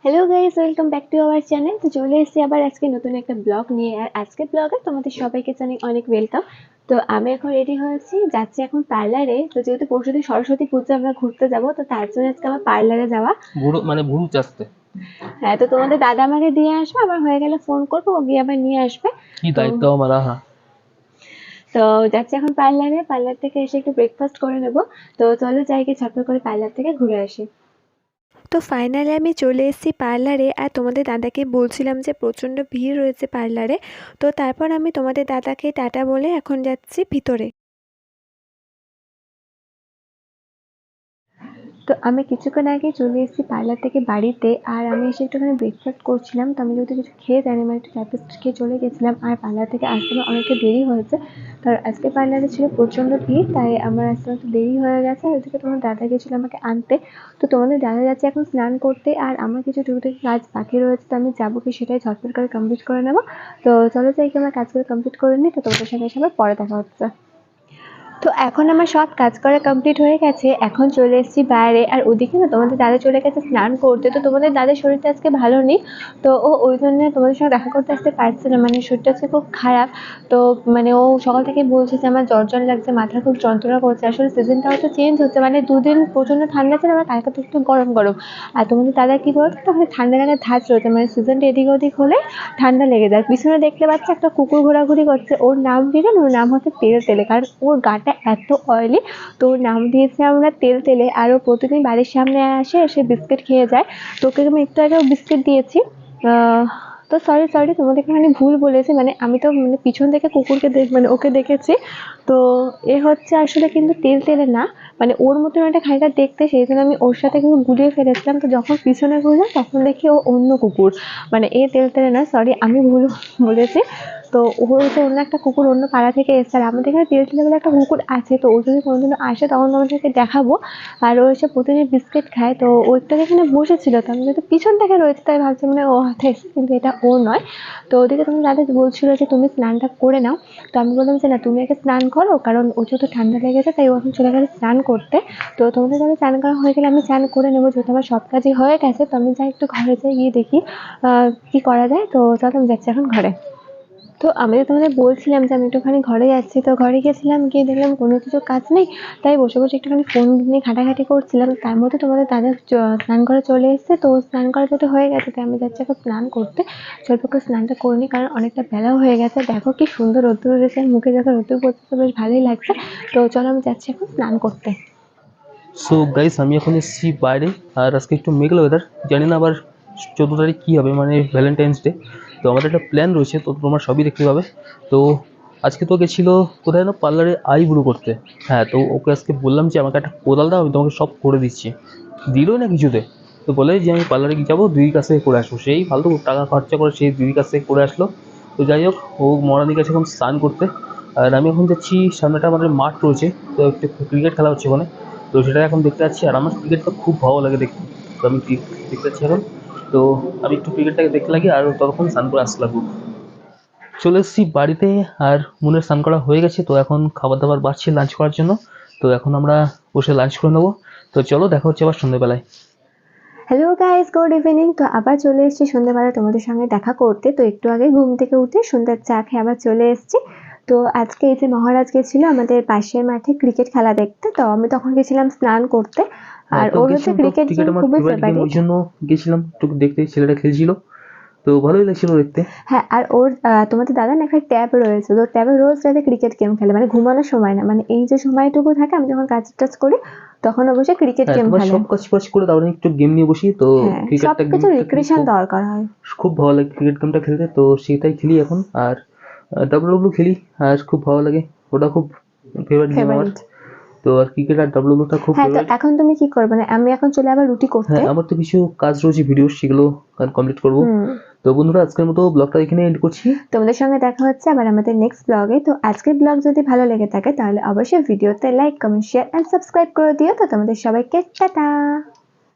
Hello guys, welcome back to our channel. তো চলে এসেছি আবার আজকে নতুন একটা ব্লগ নিয়ে। আর আজকের ব্লগে তোমাদের সবাইকে জানাই অনেক ওয়েলকাম। তো আমি এখন রেডি হয়েছি, যাচ্ছি এখন পার্লারে। তো যেহেতু পরশুদিন সরস্বতী পুজো আমরা ঘুরতে যাব, তো তার জন্য আজকে আমার পার্লারে যাওয়া। ভুরু চাষতে হ্যাঁ, তো তোমাদের দাদা আমাকে দিয়ে আসবে, আমার হয়ে গেলে ফোন করবো, ও গিয়ে আবার নিয়ে আসবে। কি তো দায়িত্ব আমার আহা। তো যাচ্ছি এখন পার্লারে। পার্লার থেকে এসে একটু ব্রেকফাস্ট করে নেবো। তো চলো যাই, গিয়ে ঝটপট করে পার্লার থেকে ঘুরে আসি। তো ফাইনালি আমি চলে এসেছি পার্লারে। আর তোমাদের দাদাকে বলছিলাম যে প্রচণ্ড ভিড় রয়েছে পার্লারে। তো তারপর আমি তোমাদের দাদাকে টাটা বলে এখন যাচ্ছি ভিতরে। তো আমি কিছুক্ষণ আগে চলে এসেছি পার্লার থেকে বাড়িতে। আর আমি এসে একটুখানি ব্রেকফাস্ট করছিলাম। তো আমি যেহেতু কিছু খেয়ে যাইনি, মানে একটু চাপেস্ট খেয়ে চলে গেছিলাম। আর পার্লার থেকে আসতে আমার অনেকটা দেরি হয়েছে, কারণ আজকে পার্লারে ছিল প্রচণ্ড ভিড়, তাই আমার আসতে একটু দেরি হয়ে গেছে। আর ওদিকে তোমার দাদা গেছিলো আমাকে আনতে। তো তোমাদের দাদা যাচ্ছে এখন স্নান করতে, আর আমার কিছু টুকিটাকি কাজ বাকি রয়েছে, তো আমি যাবো কি সেটাই ঝটপট করে কমপ্লিট করে নেবো। তো চলো যাই, কি আমার কাজগুলো কমপ্লিট করে নিই। তো তোমাদের সঙ্গে সবার পরে দেখা হচ্ছে। তো এখন আমার সব কাজ করা কমপ্লিট হয়ে গেছে, এখন চলে এসেছি বাইরে। আর ওদিকে না তোমাদের দাদা চলে গেছে স্নান করতে। তো তোমাদের দাদার শরীরটা আজকে ভালো নেই, তো ও ওই জন্য তোমাদের সঙ্গে দেখা করতে আসতে পারছে না, মানে শরীরটা আজকে খুব খারাপ। তো মানে ও সকাল থেকে বলছে যে আমার জ্বর জ্বর লাগছে, মাথা খুব যন্ত্রণা করছে। আসলে সিজনটাও তো চেঞ্জ হচ্ছে, মানে দুদিন প্রচণ্ড ঠান্ডা ছিল, আবার কালকে তো একটু গরম গরম। আর তোমাদের দাদা কি বলতো, তখন ঠান্ডা লাগার ধাঁচ রয়েছে, মানে সিজনটা এদিক ওদিক হলে ঠান্ডা লেগে যায়। পিছনে দেখতে পাচ্ছি একটা কুকুর ঘোরাঘুরি করছে, ওর নাম দিলেন, ওর নাম হচ্ছে তেল তেলে, কারণ ওর গাটা এত অয়েলি। তো ওর নাম দিয়েছি আমরা তেল তেলে। আর ও প্রতিদিন বাড়ির সামনে আসে, এসে বিস্কিট খেয়ে যায়। তোকে আমি একটু আগেও বিস্কিট দিয়েছি। তো সরি সরি, তোমাদেরকে মানে ভুল বলেছি, মানে আমি তো মানে পিছন থেকে কুকুরকে মানে ওকে দেখেছি। তো এ হচ্ছে আসলে কিন্তু তেল তেলে না, মানে ওর মতন একটা খানিকটা দেখতে, সেই জন্য আমি ওর সাথে কিন্তু গুলিয়ে ফেলেছিলাম। তো যখন পিছনে ঘুরলাম তখন দেখি ও অন্য কুকুর, মানে এ তেল তেলে না, সরি আমি ভুল বলেছি। তো ও হচ্ছে অন্য একটা কুকুর, অন্য পাড়া থেকে এসছে। আর আমাদের এখানে তেল তেলে বলে একটা কুকুর আছে, তো ও যদি কোনোদিনও আসে তখন তোমাদেরকে দেখাবো। আর ও এসে প্রতিদিন বিস্কিট খায়। তো ও একটু আগে এখানে বসেছিল, তো আমি যেহেতু পিছন থেকে রয়েছে তাই ভাবছি মানে ও হয়তো এসেছে, কিন্তু এটা ও নয়। তো ওদিকে তোমার দাদা বলছিল যে তুমি স্নানটা করে নাও। তো আমি বললাম যে না, তুমি আগে স্নান করো, কারণ ও যেহেতু ঠান্ডা লেগেছে তাই ও এখন চলে গেছে স্নান করতে। তো তোমাদের দাদা স্নান করা হয়ে গেলে আমি স্নান করে নেবো, যেহেতু আমার সব কাজই হয়ে গেছে। তো আমি যাই একটু ঘরে যাই, গিয়ে দেখি কি করা যায়। তো চলো আমি যাচ্ছি এখন ঘরে। তো আমি তো তোমাদের বলছিলাম যে আমি একটুখানি ঘরে যাচ্ছি। তো ঘরে গেছিলাম, গিয়ে দেখলাম কোনো কিছু কাজ নেই, তাই বসে বসে একটুখানি ফোন নিয়ে ঘাটাঘাটি করছিলাম। তার মধ্যে তোমাদের দাদা স্নান করে চলে এসছে। তো স্নান করা যেহেতু হয়ে গেছে, তাই আমি যাচ্ছি এখন স্নান করতে। স্বল্প করে স্নানটা করে নিই, কারণ অনেকটা বেলাও হয়ে গেছে। দেখো কি সুন্দর রোদ্দুর উঠেছে, আর মুখে যখন রোদ্দুর পড়ছে তো বেশ ভালোই লাগছে। তো চলো আমি যাচ্ছি এখন স্নান করতে। সো গাইস, আমি এখন এসেছি বাইরে। আর আজকে একটু মেঘলা ওয়েদার, জানি না আবার 14 তারিখ কী হবে, মানে ভ্যালেন্টাইন্স ডে। তো আমাদের একটা প্ল্যান রয়েছে, তো তোমার সবই দেখতে পাবে। তো আজকে তো গেছিলো কোথায় না পার্লারে আইব্রো করতে। হ্যাঁ, তো ওকে আজকে বললাম যে আমাকে একটা কোদাল দাও, আমি তোমাকে সব করে দিচ্ছি। দিলই না কিছুতে। তো বলে যে আমি পার্লারে গিয়ে যাবো, দিদির কাছ থেকে করে আসবো। সেই ফালতু টাকা খরচা করে সেই দিদির কাছ থেকে করে আসলো। তো যাই হোক, ও মরানির কাছে এখন স্নান করতে। আর আমি এখন যাচ্ছি, সামনেটা আমাদের মাঠ রয়েছে, তো একটু ক্রিকেট খেলা হচ্ছে ওখানে। তো সেটা এখন দেখতে যাচ্ছি। আর আমার ক্রিকেটটা খুব ভালো লাগে দেখতে। তো আমি দেখতে যাচ্ছি এখন। তো আমি একটু ক্রিকেটটাকে দেখতে লাগি, আর ততক্ষণ স্নান করে আসতে লাগবো। চলে এসেছি বাড়িতে। আর মুনের স্নান করা হয়ে গেছে, তো এখন খাবার দাবার বাড়ছি লাঞ্চ করার জন্য। তো এখন আমরা বসে লাঞ্চ করে নেবো। তো চলো, দেখা হচ্ছে আবার সন্ধ্যেবেলায়। Hello guys, good evening. তো আবার চলে এসেছি সন্ধ্যেবেলা তোমাদের সঙ্গে দেখা করতে। তো একটু আগে ঘুম থেকে উঠে সন্ধ্যার চা খেয়ে আবার চলে এসেছি। তো আজকে এই যে মহারাজ গেছিল আমাদের পাশের মাঠে ক্রিকেট খেলা দেখতে, তো আমি তখন গেছিলাম স্নান করতে। হ্যাঁ, আর তো ওর হচ্ছে গেছিলাম, তো ক্রিকেট ক্রিকেট গেম আমার খুবই ফেভারিট গেম, ওই ফেভারিট। জন্য গেছিলাম একটু দেখতে। ছেলেটা খেলছিল, তো ভালোই লাগছিল দেখতে। হ্যাঁ, আর ওর তোমাদের দাদার না একটা ট্যাব রয়েছে, তো ট্যাবে রোজ রাতে ক্রিকেট গেম খেলে, মানে ঘুমানোর সময় না, মানে এই যে সময়টুকু থাকে আমি যখন কাজ টাজ করি তখন ও বসে ক্রিকেট হ্যাঁ, গেম তোমার খেলে। সব কাজ বাজ করে তারপরে একটু গেম নিয়ে বসি, তো হ্যাঁ, ক্রিকেটটা সবকিছু গেমটা খেলি রিক্রিয়েশন খুব। দরকার হয়। খুব ভালো লাগে ক্রিকেট গেমটা খেলতে, তো সেটাই খেলি এখন। আর ডাব্লিউ খেলি, আর খুব ভালো লাগে। ওটা খুব ফেভারিট গেম আমার। ফেভারিট। তো আর ক্রিকেট আর ডাব্লিউটা খুব হ্যাঁ, তো ফেভারিট। এখন তুমি কি করবে? মানে আমি এখন চলে আবার রুটি করতে। হ্যাঁ, আমার তো কিছু কাজ রয়েছে ভিডিও, সেগুলো কমপ্লিট করবো। হুম। তো বন্ধুরা, আজকের মতো ব্লগটা এখানে এন্ড করছি। তোমাদের সঙ্গে দেখা হচ্ছে আবার আমাদের নেক্সট ব্লগে। তো আজকের ব্লগ যদি ভালো লেগে থাকে তাহলে অবশ্যই ভিডিওতে like, comment, share and subscribe করে দিও। তো তোমাদের সবাইকে টাটা।